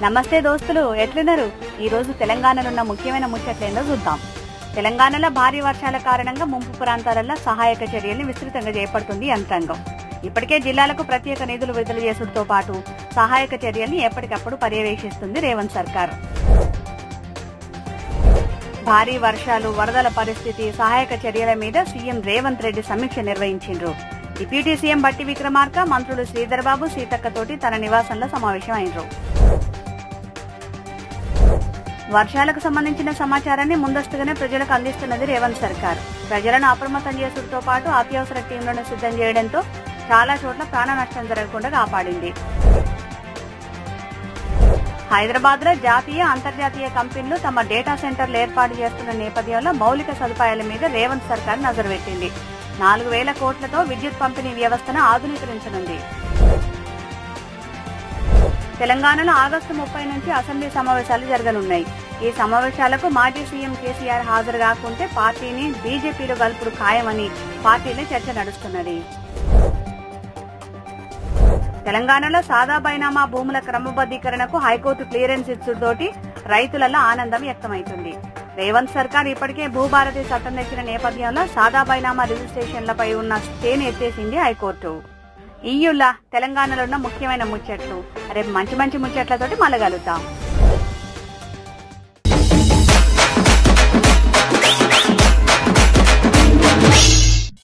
నమస్తే దోస్తులు, ఎట్లున్నారు? ఈ రోజు తెలంగాణలో ఉన్న ముఖ్యమైన ముచ్చట్లేందో చూద్దాం. తెలంగాణలో భారీ వర్షాల కారణంగా ముంపు ప్రాంతాలలో సహాయక చర్యల్ని విస్తృతంగా చేపడుతుంది యంత్రాంగం. ఇప్పటికే జిల్లాలకు ప్రత్యేక నిధులు విడుదల చేసుడుతో పాటు సహాయక చర్యల్ని ఎప్పటికప్పుడు పర్యవేక్షిస్తుంది రేవంత్ సర్కార్. భారీ వర్షాలు, వరదల పరిస్థితి, సహాయక చర్యల మీద సీఎం రేవంత్ రెడ్డి సమీక్ష నిర్వహించారు. డిప్యూటీ సీఎం బట్టి విక్రమార్క, మంత్రులు శ్రీధర్ బాబు, సీతక్కతోటి తన నివాసంలో సమావేశం అయినరు. వర్షాలకు సంబంధించిన సమాచారాన్ని ముందస్తుగానే ప్రజలకు అందిస్తున్నది రేవంత్ సర్కార్. ప్రజలను అప్రమత్తం చేసుడుతో పాటు అత్యవసర టీంలను సిద్ధం చేయడంతో చాలా చోట్ల ప్రాణ నష్టం జరగకుండా కాపాడింది. హైదరాబాద్ లో జాతీయ, అంతర్జాతీయ కంపెనీలు తమ డేటా సెంటర్లు ఏర్పాటు చేస్తున్న నేపథ్యంలో మౌలిక సదుపాయాల మీద రేవంత్ సర్కార్ నజరు పెట్టింది. 4,000 కోట్లతో విద్యుత్ పంపిణీ వ్యవస్థను ఆధునీకరించనుంది. తెలంగాణలో ఆగస్టు 30 నుంచి అసెంబ్లీ సమావేశాలు జరగనున్నాయి. ఈ సమావేశాలకు మాజీ సీఎం కేసీఆర్ హాజరు కాకుంటే పార్టీని బీజేపీలో కలుపుడు ఖాయమని పార్టీలో చర్చ నడుస్తున్నది. తెలంగాణలో సాదా బైనామా భూముల క్రమబద్దీకరణకు హైకోర్టు క్లియరెన్స్ ఇచ్చుతోటి రైతులలో ఆనందం వ్యక్తమవుతుంది. రేవంత్ సర్కార్ ఇప్పటికే భూభారతి చట్టం తెచ్చిన నేపథ్యంలో సాదా బైనామా రిజిస్ట్రేషన్లపై ఉన్న స్టేను ఎత్తేసింది హైకోర్టు. తెలంగాణలో ఉన్న ముఖ్యమైన ముచ్చట్లు. రేపు మంచి ముచ్చట్లతోటి మళ్ళీ కలుద్దాం.